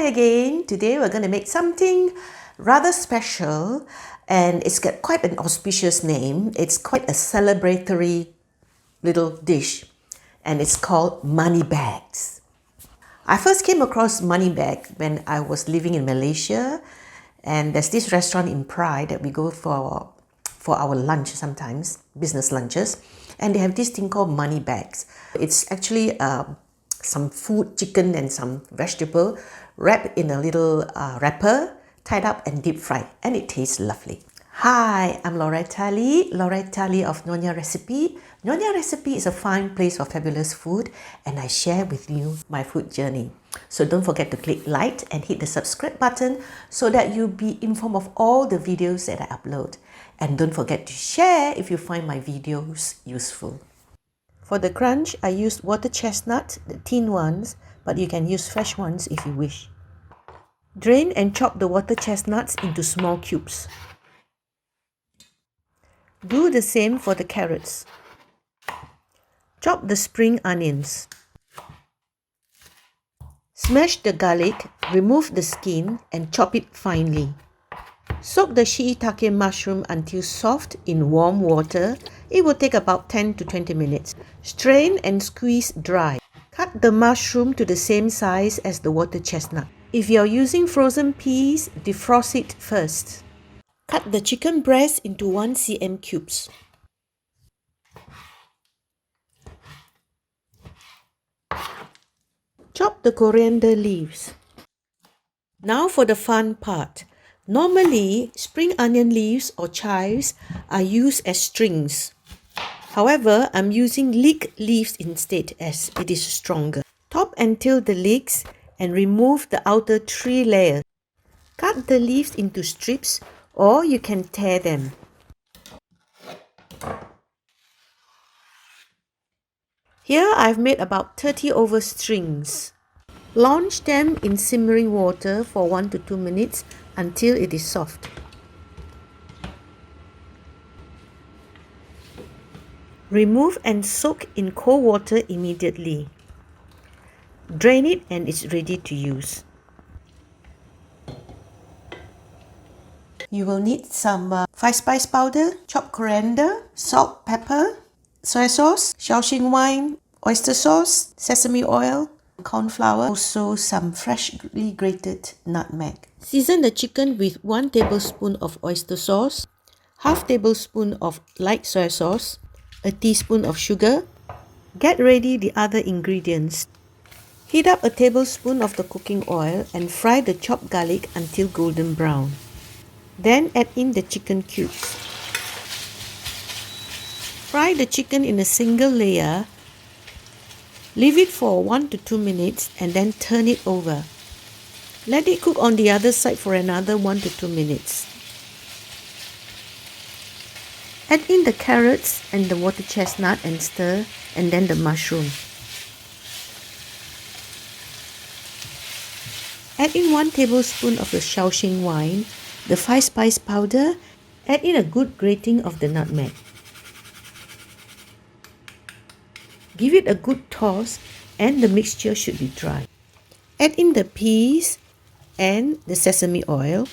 again. Today we're going to make something rather special, and it's got quite an auspicious name. It's quite a celebratory little dish, and it's called money bags. I first came across money bag when I was living in Malaysia, and there's this restaurant in Prague that we go for our lunch sometimes, business lunches, and they have this thing called money bags. It's actually some food, chicken and some vegetable wrapped in a little wrapper, tied up and deep fried, and it tastes lovely. Hi, I'm Loretta Lee of Nyonya Recipe. Nyonya Recipe is a fine place for fabulous food, and I share with you my food journey. So don't forget to click like and hit the subscribe button so that you'll be informed of all the videos that I upload. And don't forget to share if you find my videos useful. For the crunch, I used water chestnut, the thin ones, but you can use fresh ones if you wish. Drain and chop the water chestnuts into small cubes. Do the same for the carrots. Chop the spring onions. Smash the garlic, remove the skin and chop it finely. Soak the shiitake mushroom until soft in warm water. It will take about 10 to 20 minutes. Strain and squeeze dry. Cut the mushroom to the same size as the water chestnut. If you're using frozen peas, defrost it first. Cut the chicken breast into 1 cm cubes. Chop the coriander leaves. Now for the fun part. Normally, spring onion leaves or chives are used as strings. However, I'm using leek leaves instead as it is stronger. Top and till the leeks and remove the outer 3 layers. Cut the leaves into strips or you can tear them. Here I've made about 30 over strings. Launch them in simmering water for 1 to 2 minutes until it is soft. Remove and soak in cold water immediately. Drain it and it's ready to use. You will need some 5-spice powder, chopped coriander, salt, pepper, soy sauce, Shaoxing wine, oyster sauce, sesame oil, corn flour, also some freshly grated nutmeg. Season the chicken with 1 tablespoon of oyster sauce, half tablespoon of light soy sauce, a teaspoon of sugar. Get ready the other ingredients. Heat up a tablespoon of the cooking oil and fry the chopped garlic until golden brown. Then add in the chicken cubes. Fry the chicken in a single layer. Leave it for 1 to 2 minutes and then turn it over. Let it cook on the other side for another 1 to 2 minutes. Add in the carrots and the water chestnut and stir, and then the mushroom. Add in 1 tablespoon of the Shaoxing wine, the 5-spice powder. Add in a good grating of the nutmeg. Give it a good toss and the mixture should be dry. Add in the peas and the sesame oil,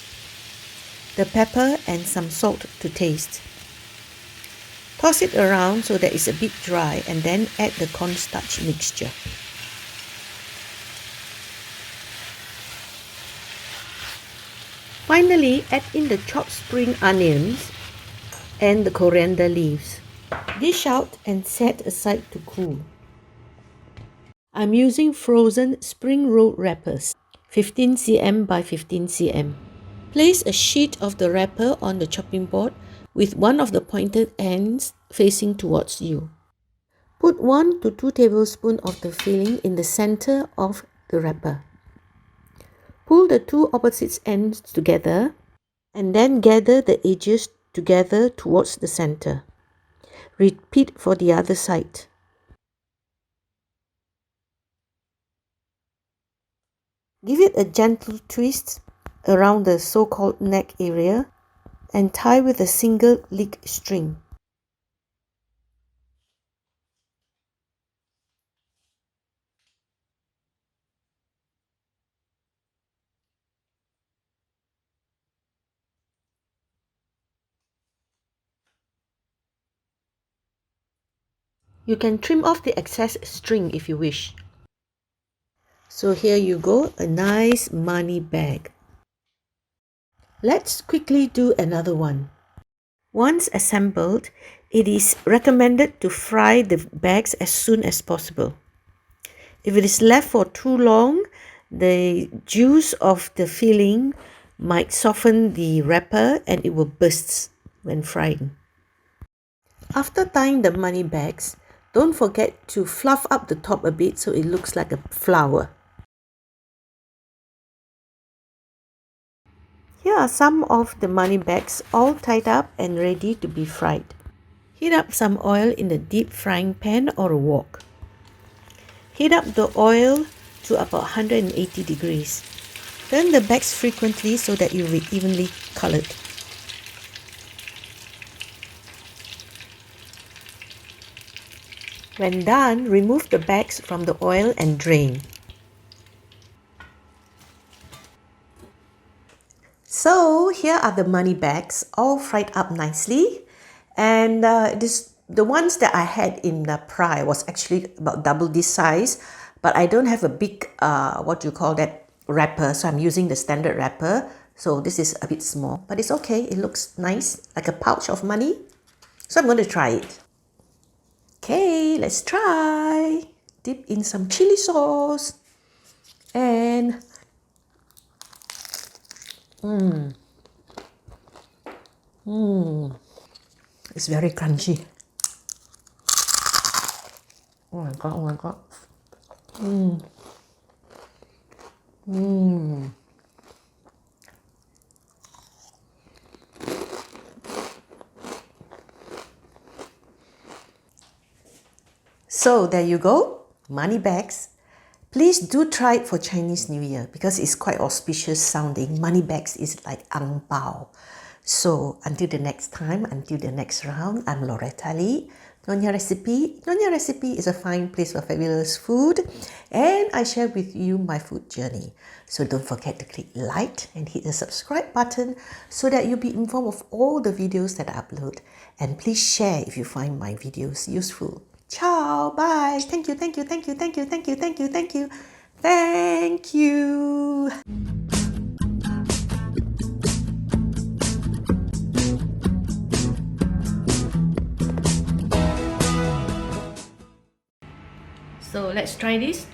the pepper and some salt to taste. Toss it around so that it's a bit dry and then add the cornstarch mixture. Finally, add in the chopped spring onions and the coriander leaves. Dish out and set aside to cool. I'm using frozen spring roll wrappers, 15 cm by 15 cm. Place a sheet of the wrapper on the chopping board with one of the pointed ends facing towards you. Put 1 to 2 tablespoons of the filling in the center of the wrapper. Pull the 2 opposite ends together and then gather the edges together towards the center. Repeat for the other side. Give it a gentle twist around the so-called neck area and tie with a single leek string. You can trim off the excess string if you wish. So here you go, a nice money bag. Let's quickly do another one. Once assembled, it is recommended to fry the bags as soon as possible. If it is left for too long, the juice of the filling might soften the wrapper and it will burst when frying. After tying the money bags, don't forget to fluff up the top a bit so it looks like a flower. Here are some of the money bags all tied up and ready to be fried. Heat up some oil in a deep frying pan or a wok. Heat up the oil to about 180 degrees. Turn the bags frequently so that it will be evenly colored. When done, remove the bags from the oil and drain. So here are the money bags, all fried up nicely. And the ones that I had in the fry was actually about double this size. But I don't have a big, wrapper. So I'm using the standard wrapper. So this is a bit small, but it's okay. It looks nice, like a pouch of money. So I'm going to try it. Okay, let's try. Dip in some chili sauce. And it's very crunchy. Oh my god, oh my god. So there you go, money bags. Please do try it for Chinese New Year because it's quite auspicious sounding. Money bags is like ang pao. So until the next time, until the next round, I'm Loretta Lee. Nyonya Recipe. Nyonya Recipe is a fine place for fabulous food, and I share with you my food journey. So don't forget to click like and hit the subscribe button so that you'll be informed of all the videos that I upload. And please share if you find my videos useful. Ciao, bye. Thank you, thank you, thank you, thank you, thank you, thank you, thank you, thank you. So let's try this.